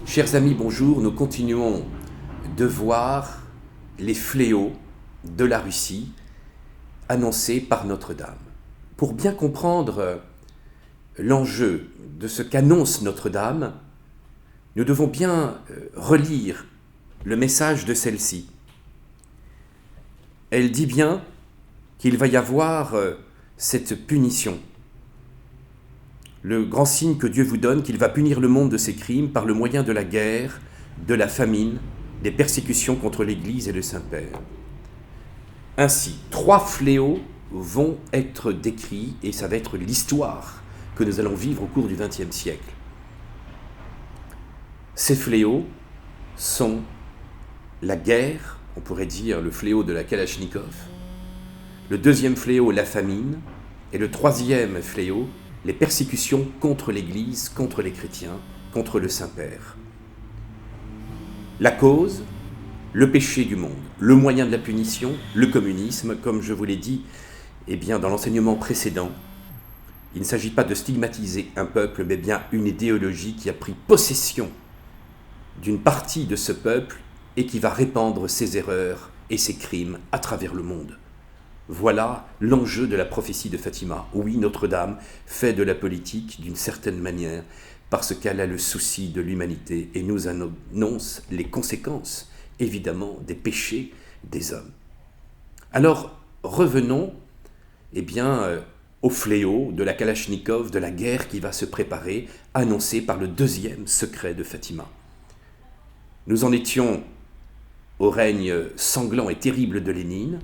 Chers amis, bonjour. Nous continuons de voir les fléaux de la Russie annoncés par Notre-Dame. Pour bien comprendre l'enjeu de ce qu'annonce Notre-Dame, nous devons bien relire le message de celle-ci. Elle dit bien qu'il va y avoir cette punition. Le grand signe que Dieu vous donne, qu'il va punir le monde de ses crimes par le moyen de la guerre, de la famine, des persécutions contre l'Église et le Saint-Père. Ainsi, 3 fléaux vont être décrits et ça va être l'histoire que nous allons vivre au cours du XXe siècle. Ces fléaux sont la guerre, on pourrait dire le fléau de la Kalachnikov, le deuxième fléau, la famine, et le troisième fléau, les persécutions contre l'Église, contre les chrétiens, contre le Saint-Père. La cause, le péché du monde. Le moyen de la punition, le communisme, comme je vous l'ai dit dans l'enseignement précédent. Il ne s'agit pas de stigmatiser un peuple, mais bien une idéologie qui a pris possession d'une partie de ce peuple et qui va répandre ses erreurs et ses crimes à travers le monde. Voilà l'enjeu de la prophétie de Fatima. Oui, Notre-Dame fait de la politique d'une certaine manière parce qu'elle a le souci de l'humanité et nous annonce les conséquences, évidemment, des péchés des hommes. Alors, revenons au fléau de la Kalachnikov, de la guerre qui va se préparer, annoncée par le deuxième secret de Fatima. Nous en étions au règne sanglant et terrible de Lénine,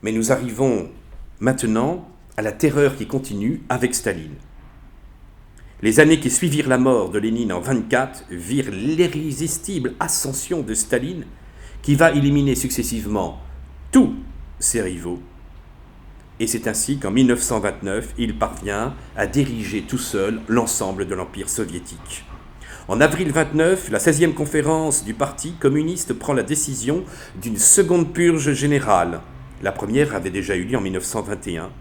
mais nous arrivons maintenant à la terreur qui continue avec Staline. Les années qui suivirent la mort de Lénine en 1924 virent l'irrésistible ascension de Staline qui va éliminer successivement tous ses rivaux. Et c'est ainsi qu'en 1929, il parvient à diriger tout seul l'ensemble de l'Empire soviétique. En avril 1929, la 16e conférence du Parti communiste prend la décision d'une seconde purge générale. La première avait déjà eu lieu en 1921.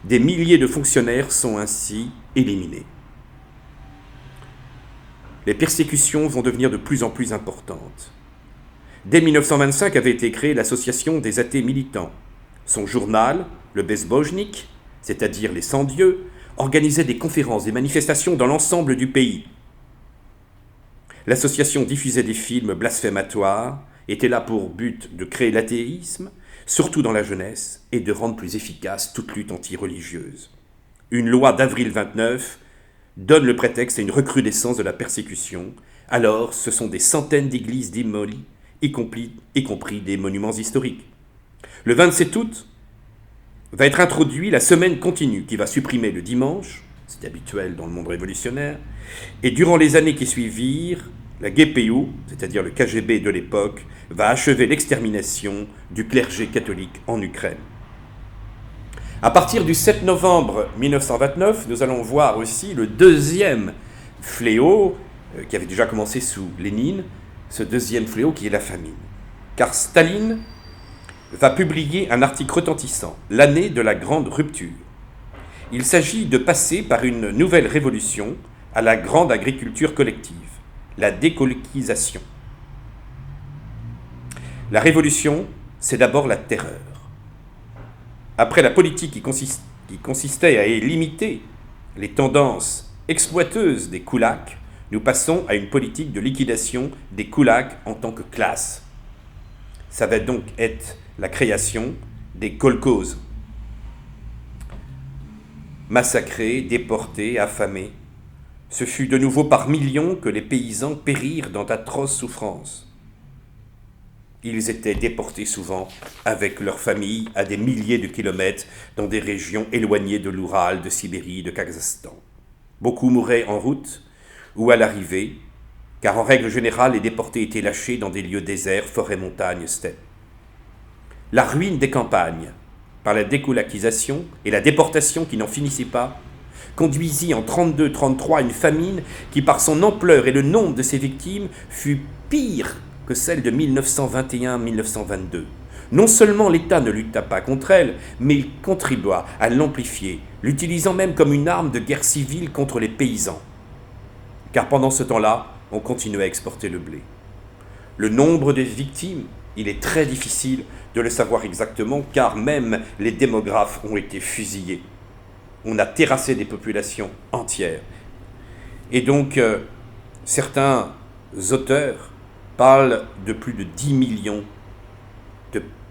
Des milliers de fonctionnaires sont ainsi éliminés. Les persécutions vont devenir de plus en plus importantes. Dès 1925 avait été créée l'Association des athées militants. Son journal, le Bezbojnik, c'est-à-dire les sans-dieux, organisait des conférences, des manifestations dans l'ensemble du pays. L'association diffusait des films blasphématoires, était là pour but de créer l'athéisme, surtout dans la jeunesse, et de rendre plus efficace toute lutte anti-religieuse. Une loi d'avril 29 donne le prétexte à une recrudescence de la persécution. Alors, ce sont des centaines d'églises démolies, y compris des monuments historiques. Le 27 août va être introduit la semaine continue, qui va supprimer le dimanche, c'est habituel dans le monde révolutionnaire, et durant les années qui suivirent, la GPU, c'est-à-dire le KGB de l'époque, va achever l'extermination du clergé catholique en Ukraine. À partir du 7 novembre 1929, nous allons voir aussi le deuxième fléau, qui avait déjà commencé sous Lénine, ce deuxième fléau qui est la famine. Car Staline va publier un article retentissant, l'année de la grande rupture. Il s'agit de passer par une nouvelle révolution à la grande agriculture collective, la décolonisation. La révolution, c'est d'abord la terreur. Après la politique qui consistait à limiter les tendances exploiteuses des koulaks, nous passons à une politique de liquidation des koulaks en tant que classe. Ça va donc être la création des kolkhozes. Massacrés, déportés, affamés, ce fut de nouveau par millions que les paysans périrent dans d'atroces souffrances. Ils étaient déportés souvent avec leurs familles à des milliers de kilomètres dans des régions éloignées de l'Oural, de Sibérie, de Kazakhstan. Beaucoup mouraient en route ou à l'arrivée, car en règle générale, les déportés étaient lâchés dans des lieux déserts, forêts, montagnes, steppes. La ruine des campagnes, par la dékulakisation et la déportation qui n'en finissait pas, conduisit en 1932-1933 une famine qui, par son ampleur et le nombre de ses victimes, fut pire que celle de 1921-1922. Non seulement l'État ne lutta pas contre elle, mais il contribua à l'amplifier, l'utilisant même comme une arme de guerre civile contre les paysans. Car pendant ce temps-là, on continuait à exporter le blé. Le nombre de victimes, il est très difficile de le savoir exactement, car même les démographes ont été fusillés. On a terrassé des populations entières. Et donc, certains auteurs parlent de plus de 10 millions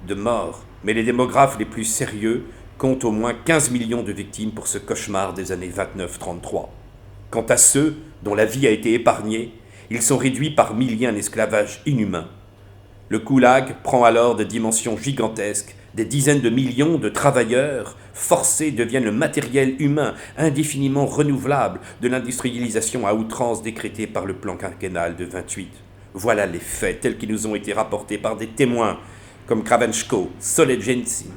de morts, mais les démographes les plus sérieux comptent au moins 15 millions de victimes pour ce cauchemar des années 29-33. Quant à ceux dont la vie a été épargnée, ils sont réduits par milliers à un esclavage inhumain. Le goulag prend alors des dimensions gigantesques. Des dizaines de millions de travailleurs forcés deviennent le matériel humain indéfiniment renouvelable de l'industrialisation à outrance décrétée par le plan quinquennal de 28. Voilà les faits tels qu'ils nous ont été rapportés par des témoins comme Kravenchko, Solzhenitsyn,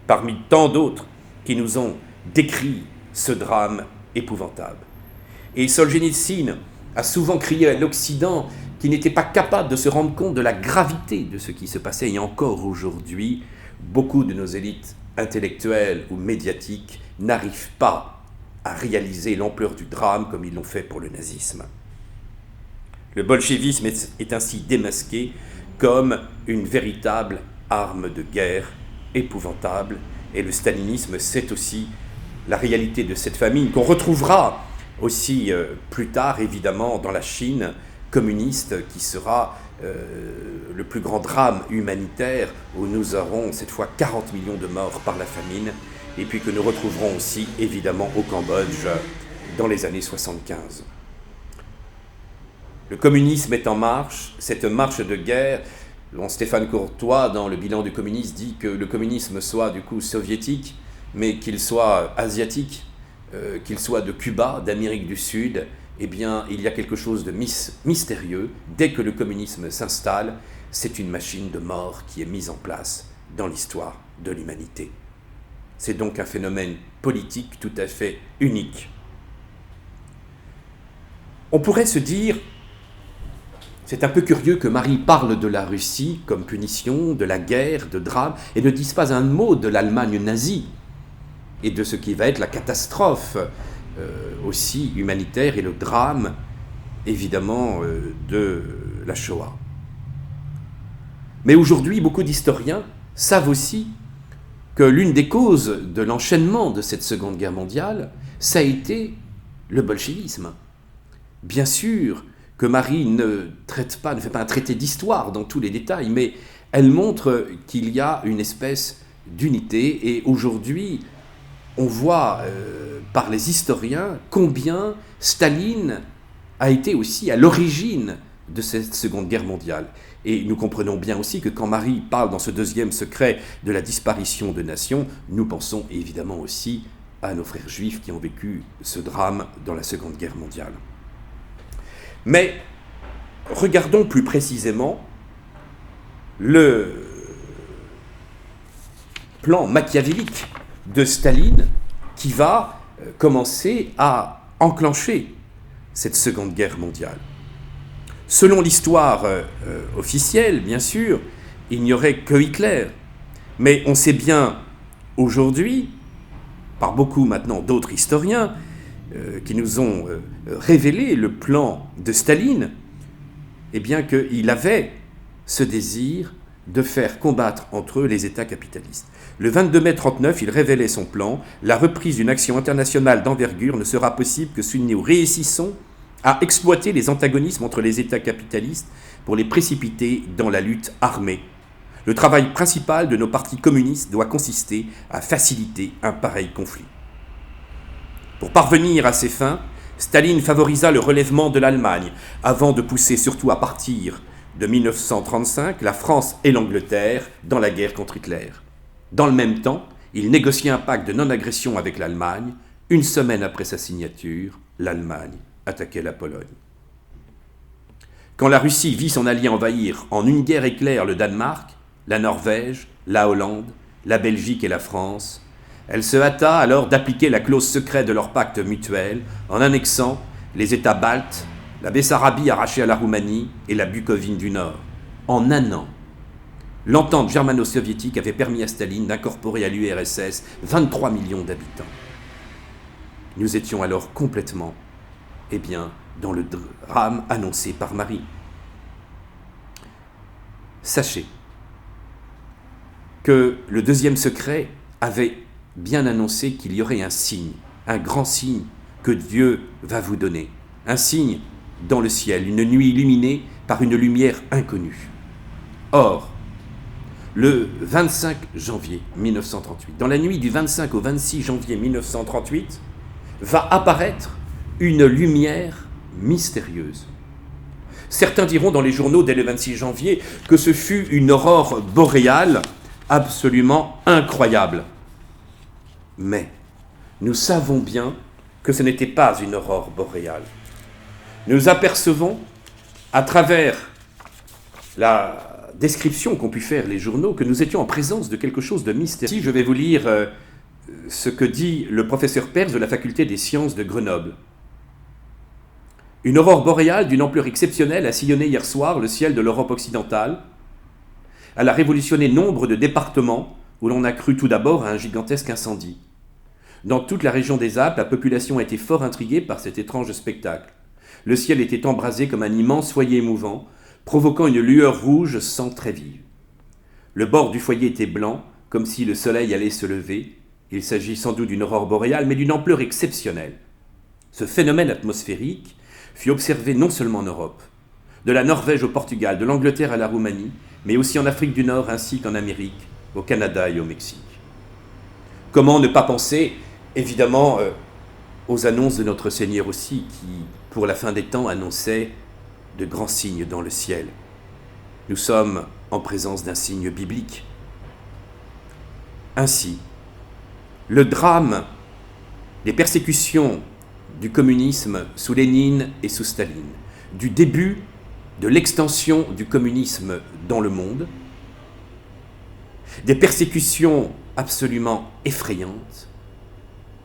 parmi tant d'autres qui nous ont décrit ce drame épouvantable. Et Solzhenitsyn a souvent crié à l'Occident qui n'était pas capable de se rendre compte de la gravité de ce qui se passait. Et encore aujourd'hui, beaucoup de nos élites intellectuelles ou médiatiques n'arrivent pas à réaliser l'ampleur du drame comme ils l'ont fait pour le nazisme. Le bolchevisme est ainsi démasqué comme une véritable arme de guerre épouvantable, et le stalinisme, c'est aussi la réalité de cette famine qu'on retrouvera aussi plus tard, évidemment, dans la Chine communiste, qui sera le plus grand drame humanitaire, où nous aurons cette fois 40 millions de morts par la famine, et puis que nous retrouverons aussi, évidemment, au Cambodge dans les années 75. Le communisme est en marche, cette marche de guerre, dont Stéphane Courtois, dans le bilan du communisme, dit que le communisme soit du coup soviétique, mais qu'il soit asiatique, qu'il soit de Cuba, d'Amérique du Sud, eh bien, il y a quelque chose de mystérieux. Dès que le communisme s'installe, c'est une machine de mort qui est mise en place dans l'histoire de l'humanité. C'est donc un phénomène politique tout à fait unique. On pourrait se dire, c'est un peu curieux que Marie parle de la Russie comme punition, de la guerre, de drame, et ne dise pas un mot de l'Allemagne nazie et de ce qui va être la catastrophe aussi humanitaire et le drame, évidemment, de la Shoah. Mais aujourd'hui, beaucoup d'historiens savent aussi que l'une des causes de l'enchaînement de cette Seconde Guerre mondiale, ça a été le bolchevisme. Bien sûr que Marie ne fait pas un traité d'histoire dans tous les détails, mais elle montre qu'il y a une espèce d'unité, et aujourd'hui, on voit par les historiens combien Staline a été aussi à l'origine de cette Seconde Guerre mondiale. Et nous comprenons bien aussi que quand Marie parle dans ce deuxième secret de la disparition de nations, nous pensons évidemment aussi à nos frères juifs qui ont vécu ce drame dans la Seconde Guerre mondiale. Mais regardons plus précisément le plan machiavélique de Staline qui va commencer à enclencher cette Seconde Guerre mondiale. Selon l'histoire officielle, bien sûr, il n'y aurait que Hitler. Mais on sait bien aujourd'hui, par beaucoup maintenant d'autres historiens, qui nous ont révélé le plan de Staline, eh bien qu'il avait ce désir de faire combattre entre eux les États capitalistes. Le 22 mai 1939, il révélait son plan. La reprise d'une action internationale d'envergure ne sera possible que si nous réussissons à exploiter les antagonismes entre les États capitalistes pour les précipiter dans la lutte armée. Le travail principal de nos partis communistes doit consister à faciliter un pareil conflit. Pour parvenir à ces fins, Staline favorisa le relèvement de l'Allemagne, avant de pousser surtout à partir de 1935 la France et l'Angleterre dans la guerre contre Hitler. Dans le même temps, il négociait un pacte de non-agression avec l'Allemagne. Une semaine après sa signature, l'Allemagne attaquait la Pologne. Quand la Russie vit son allié envahir en une guerre éclair le Danemark, la Norvège, la Hollande, la Belgique et la France, elle se hâta alors d'appliquer la clause secrète de leur pacte mutuel en annexant les États baltes, la Bessarabie arrachée à la Roumanie et la Bucovine du Nord. En un an, l'entente germano-soviétique avait permis à Staline d'incorporer à l'URSS 23 millions d'habitants. Nous étions alors complètement, dans le drame annoncé par Marie. Sachez que le deuxième secret avait bien annoncé qu'il y aurait un signe, un grand signe que Dieu va vous donner, un signe dans le ciel, une nuit illuminée par une lumière inconnue. Or, le 25 janvier 1938, dans la nuit du 25 au 26 janvier 1938, va apparaître une lumière mystérieuse. Certains diront dans les journaux dès le 26 janvier que ce fut une aurore boréale absolument incroyable. Mais nous savons bien que ce n'était pas une aurore boréale. Nous apercevons, à travers la description qu'ont pu faire les journaux, que nous étions en présence de quelque chose de mystérieux. Ici, je vais vous lire ce que dit le professeur Pers de la faculté des sciences de Grenoble. Une aurore boréale d'une ampleur exceptionnelle a sillonné hier soir le ciel de l'Europe occidentale. Elle a révolutionné nombre de départements où l'on a cru tout d'abord à un gigantesque incendie. Dans toute la région des Alpes, la population a été fort intriguée par cet étrange spectacle. Le ciel était embrasé comme un immense foyer émouvant, provoquant une lueur rouge sans très vive. Le bord du foyer était blanc, comme si le soleil allait se lever. Il s'agit sans doute d'une aurore boréale, mais d'une ampleur exceptionnelle. Ce phénomène atmosphérique fut observé non seulement en Europe, de la Norvège au Portugal, de l'Angleterre à la Roumanie, mais aussi en Afrique du Nord ainsi qu'en Amérique, au Canada et au Mexique. Comment ne pas penser, évidemment, aux annonces de notre Seigneur aussi, qui, pour la fin des temps, annonçait de grands signes dans le ciel. Nous sommes en présence d'un signe biblique. Ainsi, le drame des persécutions du communisme sous Lénine et sous Staline, du début de l'extension du communisme dans le monde, des persécutions absolument effrayantes,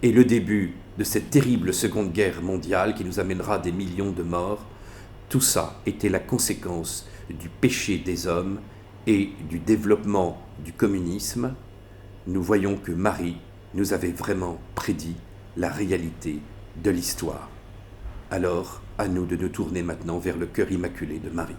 et le début de cette terrible Seconde Guerre mondiale qui nous amènera des millions de morts, tout ça était la conséquence du péché des hommes et du développement du communisme. Nous voyons que Marie nous avait vraiment prédit la réalité de l'histoire. Alors, à nous de nous tourner maintenant vers le cœur immaculé de Marie.